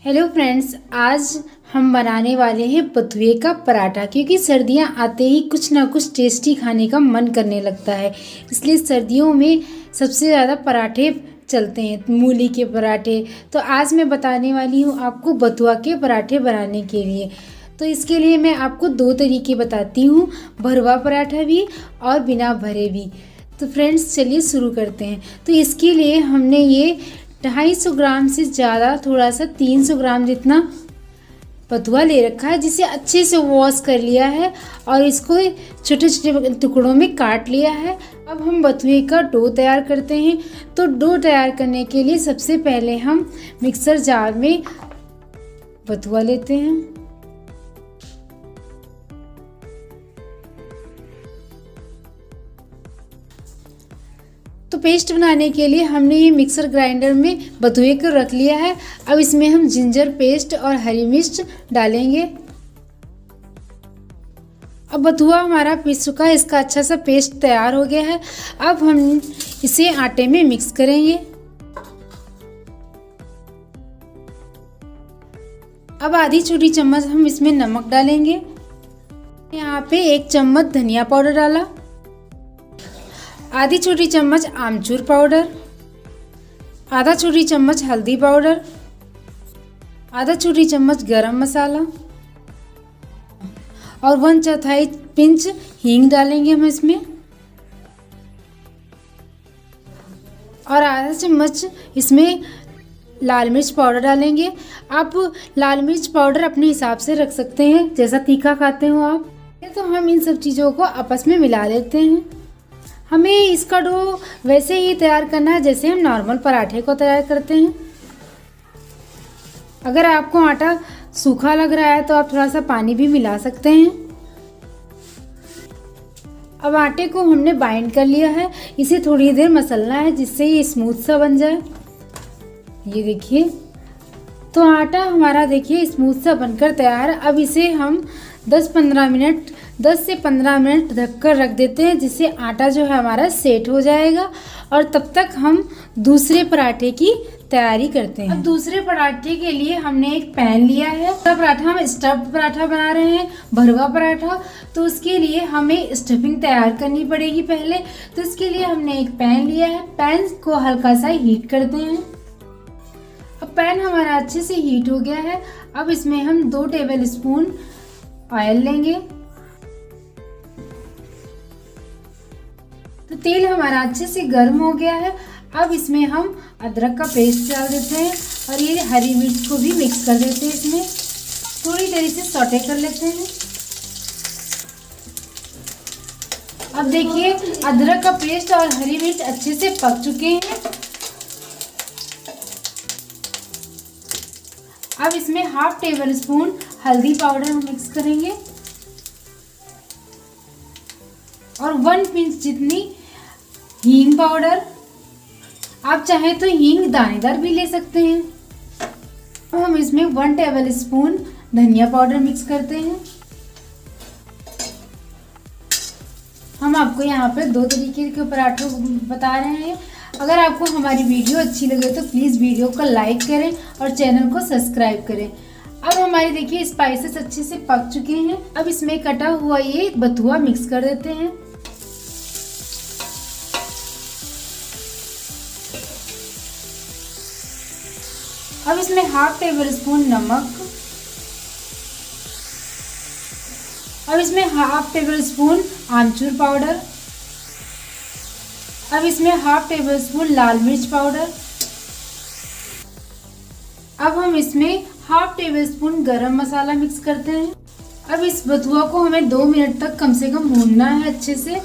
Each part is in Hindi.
हेलो फ्रेंड्स, आज हम बनाने वाले हैं बथुए का पराठा। क्योंकि सर्दियां आते ही कुछ ना कुछ टेस्टी खाने का मन करने लगता है, इसलिए सर्दियों में सबसे ज़्यादा पराठे चलते हैं, मूली के पराठे। तो आज मैं बताने वाली हूँ आपको बथुआ के पराठे बनाने के लिए। तो इसके लिए मैं आपको दो तरीके बताती हूँ, भरवा पराठा भी और बिना भरे भी। तो फ्रेंड्स चलिए शुरू करते हैं। तो इसके लिए हमने ये 250 ग्राम से ज़्यादा, थोड़ा सा 300 ग्राम जितना बथुआ ले रखा है, जिसे अच्छे से वॉश कर लिया है और इसको छोटे छोटे टुकड़ों में काट लिया है। अब हम बथुए का डो तैयार करते हैं। तो डो तैयार करने के लिए सबसे पहले हम मिक्सर जार में बथुआ लेते हैं। तो पेस्ट बनाने के लिए हमने ये मिक्सर ग्राइंडर में बथुए को रख लिया है। अब इसमें हम जिंजर पेस्ट और हरी मिर्च डालेंगे। अब बथुआ हमारा पीस चुका है, इसका अच्छा सा पेस्ट तैयार हो गया है। अब हम इसे आटे में मिक्स करेंगे। अब आधी छोटी चम्मच हम इसमें नमक डालेंगे। यहाँ पे 1 चम्मच धनिया पाउडर डाला, आधी छोटी चम्मच आमचूर पाउडर, आधा छोटी चम्मच हल्दी पाउडर, आधा छोटी चम्मच गरम मसाला और 1/4 पिंच हींग डालेंगे हम इसमें, और आधा चम्मच इसमें लाल मिर्च पाउडर डालेंगे। आप लाल मिर्च पाउडर अपने हिसाब से रख सकते हैं, जैसा तीखा खाते हो आप। तो हम इन सब चीज़ों को आपस में मिला लेते हैं। हमें इसका डो वैसे ही तैयार करना है जैसे हम नॉर्मल पराठे को तैयार करते हैं। अगर आपको आटा सूखा लग रहा है तो आप थोड़ा सा पानी भी मिला सकते हैं। अब आटे को हमने बाइंड कर लिया है, इसे थोड़ी देर मसलना है जिससे ये स्मूथ सा बन जाए। ये देखिए, तो आटा हमारा देखिए स्मूथ सा बनकर तैयार है। अब इसे हम 10 से 15 मिनट ढककर रख देते हैं, जिससे आटा जो है हमारा सेट हो जाएगा। और तब तक हम दूसरे पराठे की तैयारी करते हैं। अब दूसरे पराठे के लिए हमने एक पैन लिया है। तो पराठा हम स्टफ्ड पराठा बना रहे हैं, भरवा पराठा। तो उसके लिए हमें स्टफिंग तैयार करनी पड़ेगी पहले। तो इसके लिए हमने एक पैन लिया है, पैन को हल्का सा हीट करते हैं। अब पैन हमारा अच्छे से हीट हो गया है। अब इसमें हम 2 टेबल स्पून ऑयल लेंगे। तो तेल हमारा अच्छे से गर्म हो गया है। अब इसमें हम अदरक का पेस्ट डाल देते हैं और ये हरी मिर्च को भी मिक्स कर देते हैं। इसमें थोड़ी देर से सौटे कर लेते हैं। अब देखिए अदरक का पेस्ट और हरी मिर्च अच्छे से पक चुके हैं। अब इसमें 1/2 टेबल स्पून हल्दी पाउडर मिक्स करेंगे और 1 पिंच जितनी हींग पाउडर। आप चाहे तो हींग दानेदार भी ले सकते हैं। अब हम इसमें 1 टेबल स्पून धनिया पाउडर मिक्स करते हैं। हम आपको यहाँ पे 2 तरीके के पराठे बता रहे हैं। अगर आपको हमारी वीडियो अच्छी लगे तो प्लीज़ वीडियो को लाइक करें और चैनल को सब्सक्राइब करें। अब हमारे देखिए स्पाइसेस अच्छे से पक चुके हैं। अब इसमें कटा हुआ ये बथुआ मिक्स कर देते हैं। अब इसमें 1/2 टेबल स्पून नमक, अब इसमें 1/2 टेबल स्पून आमचूर पाउडर, अब इसमें 1/2 टेबल स्पून लाल मिर्च पाउडर। अब हम इसमें 1/2 टेबल स्पून गरम मसाला मिक्स करते हैं। अब इस बथुआ को हमें 2 मिनट तक कम से कम भूनना है अच्छे से,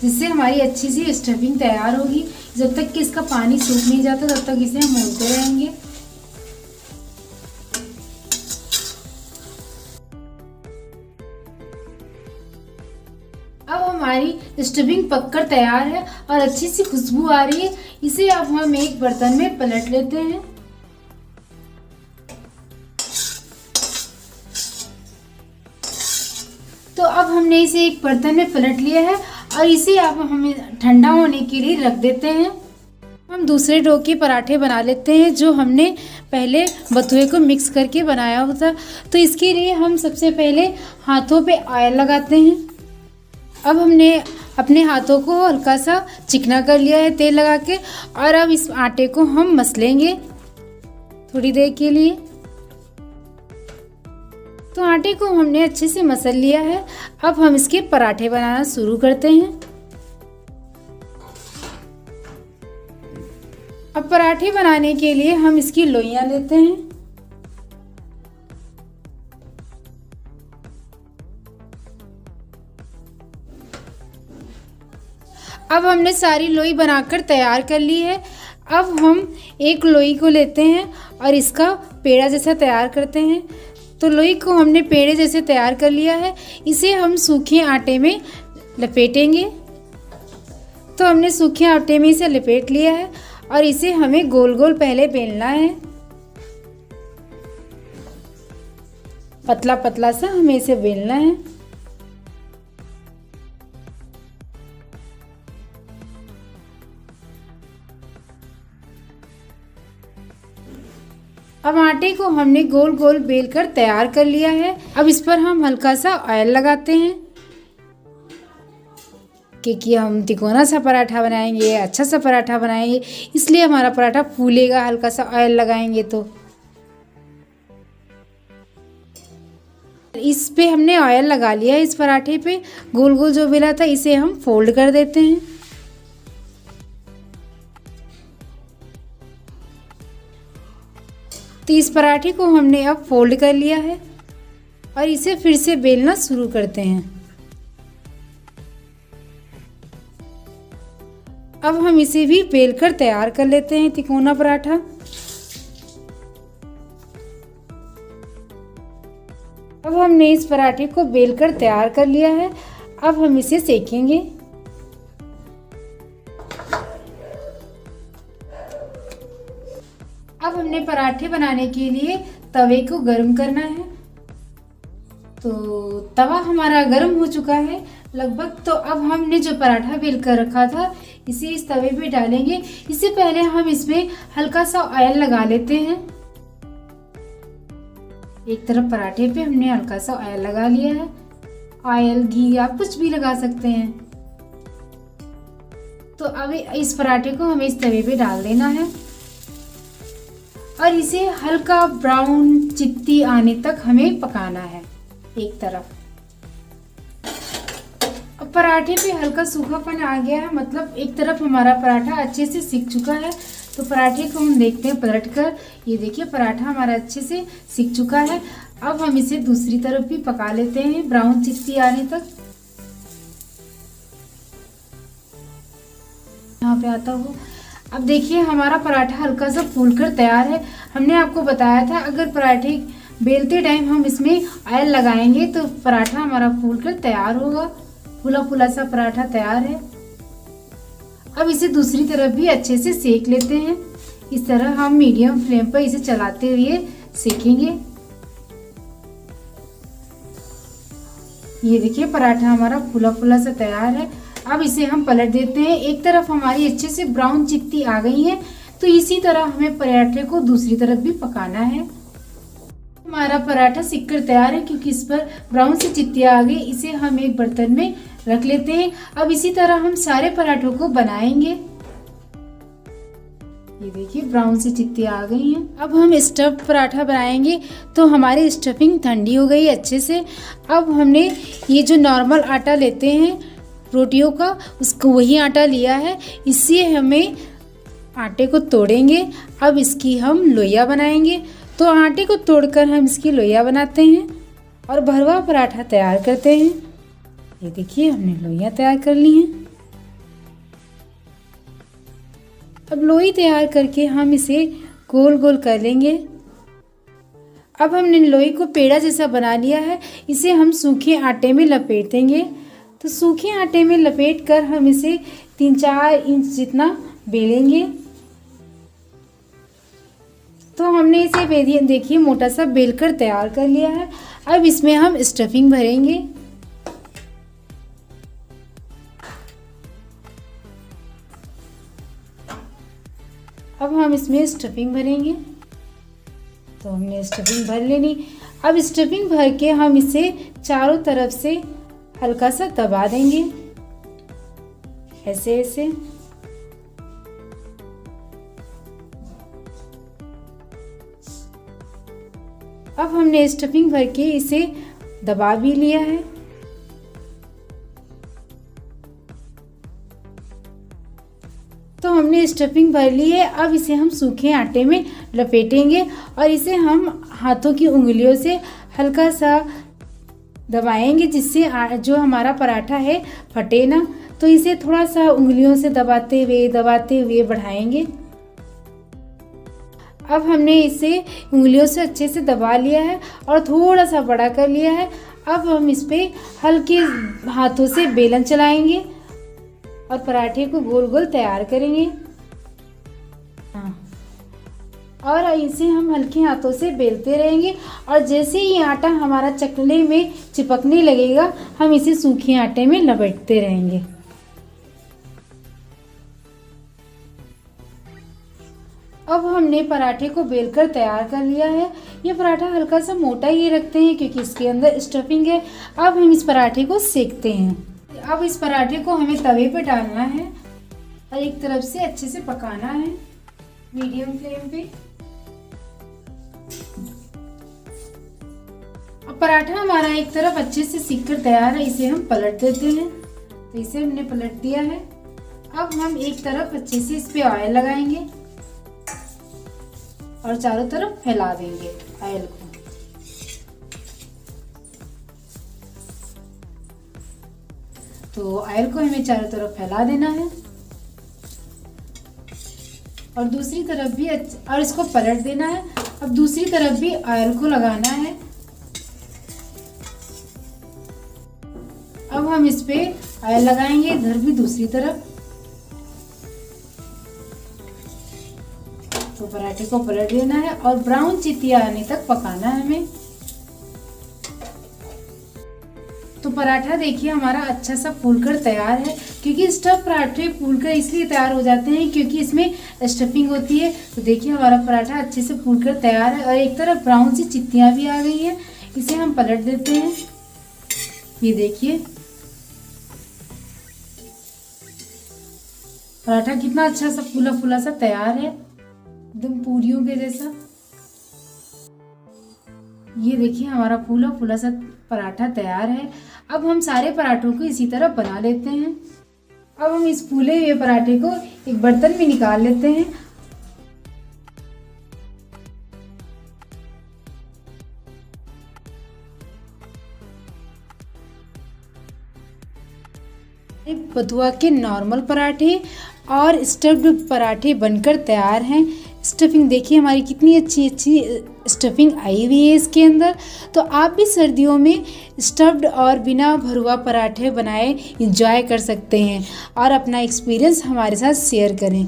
जिससे हमारी अच्छी सी स्टफिंग तैयार होगी। जब तक कि इसका पानी सूख नहीं जाता तब तक इसे हम भूनते रहेंगे। अब हमारी स्टफिंग पककर तैयार है और अच्छी सी खुशबू आ रही है। इसे अब हम एक बर्तन में पलट लेते हैं। तो अब हमने इसे एक बर्तन में पलट लिया है और इसे अब हमें ठंडा होने के लिए रख देते हैं। हम दूसरे डो के पराठे बना लेते हैं जो हमने पहले बथुए को मिक्स करके बनाया होता। तो इसके लिए हम सबसे पहले हाथों पे ऑयल लगाते हैं। अब हमने अपने हाथों को हल्का सा चिकना कर लिया है तेल लगा के, और अब इस आटे को हम मसलेंगे थोड़ी देर के लिए। तो आटे को हमने अच्छे से मसल लिया है। अब हम इसके पराठे बनाना शुरू करते हैं। अब पराठे बनाने के लिए हम इसकी लोइयां लेते हैं। अब हमने सारी लोई बनाकर तैयार कर ली है। अब हम एक लोई को लेते हैं और इसका पेड़ा जैसा तैयार करते हैं। तो लोई को हमने पेड़े जैसे तैयार कर लिया है। इसे हम सूखे आटे में लपेटेंगे। तो हमने सूखे आटे में इसे लपेट लिया है और इसे हमें गोल गोल पहले बेलना है। पतला पतला सा हमें इसे बेलना है। अब आटे को हमने गोल गोल बेल कर तैयार कर लिया है। अब इस पर हम हल्का सा ऑयल लगाते हैं, क्योंकि हम तिकोना सा पराठा बनाएंगे, अच्छा सा पराठा बनाएंगे, इसलिए हमारा पराठा फूलेगा हल्का सा ऑयल लगाएंगे तो। इस पे हमने ऑयल लगा लिया है। इस पराठे पे गोल गोल जो बेला था इसे हम फोल्ड कर देते हैं। तो इस पराठे को हमने अब फोल्ड कर लिया है और इसे फिर से बेलना शुरू करते हैं। अब हम इसे भी बेलकर तैयार कर लेते हैं तिकोना पराठा। अब हमने इस पराठे को बेलकर तैयार कर लिया है। अब हम इसे सेकेंगे। अब हमने पराठे बनाने के लिए तवे को गर्म करना है। तो तवा हमारा गर्म हो चुका है लगभग। तो अब हमने जो पराठा बेल कर रखा था इसे इस तवे पे डालेंगे। इससे पहले हम इसमें हल्का सा ऑयल लगा लेते हैं। एक तरफ पराठे पे हमने हल्का सा ऑयल लगा लिया है। ऑयल, घी आप कुछ भी लगा सकते हैं। तो अब इस पराठे को हमें इस तवे पे डाल देना है और इसे हल्का ब्राउन चित्ती आने तक हमें पकाना है एक तरफ। अब पराठे पे हल्का सूखापन आ गया है, मतलब एक तरफ हमारा पराठा अच्छे से सिक चुका है। तो पराठे को हम देखते हैं पलट कर। ये देखिए पराठा हमारा अच्छे से सिक चुका है। अब हम इसे दूसरी तरफ भी पका लेते हैं ब्राउन चित्ती आने तक। यहाँ पे आता हो। अब देखिए हमारा पराठा हल्का सा फूलकर तैयार है। हमने आपको बताया था अगर पराठे बेलते टाइम हम इसमें ऑयल लगाएंगे तो पराठा हमारा फूलकर तैयार होगा। फूला फूला सा पराठा तैयार है। अब इसे दूसरी तरफ भी अच्छे से सेक लेते हैं। इस तरह हम मीडियम फ्लेम पर इसे चलाते हुए सेकेंगे। ये देखिए पराठा हमारा फूला फूला सा तैयार है। अब इसे हम पलट देते हैं। एक तरफ हमारी अच्छे से ब्राउन चित्ती आ गई है, तो इसी तरह हमें पराठे को दूसरी तरफ भी पकाना है। हमारा पराठा सिककर तैयार है क्योंकि इस पर ब्राउन सी चित्ती आ गई। इसे हम एक बर्तन में रख लेते हैं। अब इसी तरह हम सारे पराठों को बनाएंगे। ये देखिए ब्राउन सी चित्ती आ गई हैं। अब हम स्टफ पराठा बनाएंगे। तो हमारी स्टफिंग ठंडी हो गई अच्छे से। अब हमने ये जो नॉर्मल आटा लेते हैं रोटियों का, उसको वही आटा लिया है। इससे हमें आटे को तोड़ेंगे। अब इसकी हम लोइयां बनाएंगे। तो आटे को तोड़कर हम इसकी लोइयां बनाते हैं और भरवा पराठा तैयार करते हैं। ये देखिए हमने लोइयां तैयार कर ली हैं। अब लोई तैयार करके हम इसे गोल गोल कर लेंगे। अब हमने लोई को पेड़ा जैसा बना लिया है। इसे हम सूखे आटे में लपेट देंगे। तो सूखे आटे में लपेट कर हम इसे 3-4 इंच जितना बेलेंगे। तो हमने इसे देखिए मोटा सा बेलकर तैयार कर लिया है। अब इसमें हम स्टफिंग भरेंगे। अब हम इसमें स्टफिंग भरेंगे। तो हमने स्टफिंग भर लेनी। अब स्टफिंग भर के हम इसे चारों तरफ से हल्का सा दबा देंगे, ऐसे ऐसे। अब हमने स्टफिंग भर के इसे दबा भी लिया है। तो हमने स्टफिंग भर ली है। अब इसे हम सूखे आटे में लपेटेंगे और इसे हम हाथों की उंगलियों से हल्का सा दबाएंगे, जिससे जो हमारा पराठा है फटे ना। तो इसे थोड़ा सा उंगलियों से दबाते हुए बढ़ाएंगे। अब हमने इसे उंगलियों से अच्छे से दबा लिया है और थोड़ा सा बड़ा कर लिया है। अब हम इस पे हल्के हाथों से बेलन चलाएंगे और पराठे को गोल गोल तैयार करेंगे। और इसे हम हल्के हाथों से बेलते रहेंगे और जैसे ही आटा हमारा चकले में चिपकने लगेगा, हम इसे सूखे आटे में लपेटते रहेंगे। अब हमने पराठे को बेलकर तैयार कर लिया है। ये पराठा हल्का सा मोटा ही रखते हैं क्योंकि इसके अंदर स्टफिंग है। अब हम इस पराठे को सेकते हैं। अब इस पराठे को हमें तवे पे डालना है और एक तरफ से अच्छे से पकाना है मीडियम फ्लेम पे। अब पराठा हमारा एक तरफ अच्छे से सिक कर तैयार है, इसे हम पलट देते हैं। तो इसे हमने पलट दिया है। अब हम एक तरफ अच्छे से इस पे ऑयल लगाएंगे और चारों तरफ फैला देंगे ऑयल को। तो ऑयल को हमें चारों तरफ फैला देना है और दूसरी तरफ भी और इसको पलट देना है। अब दूसरी तरफ भी ऑयल को लगाना है। अब हम इस पे ऑयल लगाएंगे, इधर भी दूसरी तरफ। तो पराठे को पलट देना है और ब्राउन चितिया आने तक पकाना है हमें। तो पराठा देखिए हमारा अच्छा सा फूलकर तैयार है, क्योंकि स्टफ पराठे फूलकर इसलिए तैयार हो जाते हैं क्योंकि इसमें स्टफिंग होती है। तो देखिए हमारा पराठा अच्छे से फूलकर तैयार है और एक तरफ ब्राउन सी चित्तियाँ भी आ गई हैं। इसे हम पलट देते हैं। ये देखिए पराठा कितना अच्छा सा फूला फूला सा तैयार है, एकदम पूरियों के जैसा। ये देखिए हमारा फूला फूला सा पराठा तैयार है। अब हम सारे पराठों को इसी तरह बना लेते हैं। अब हम इस फूले हुए पराठे को एक बर्तन में निकाल लेते हैं। बथुआ के नॉर्मल पराठे और स्टफ्ड पराठे बनकर तैयार हैं। स्टफिंग देखिए हमारी कितनी अच्छी स्टफिंग आई हुई है इसके अंदर। तो आप भी सर्दियों में स्टफ्ड और बिना भरुआ पराठे बनाए एंजॉय कर सकते हैं और अपना एक्सपीरियंस हमारे साथ शेयर करें।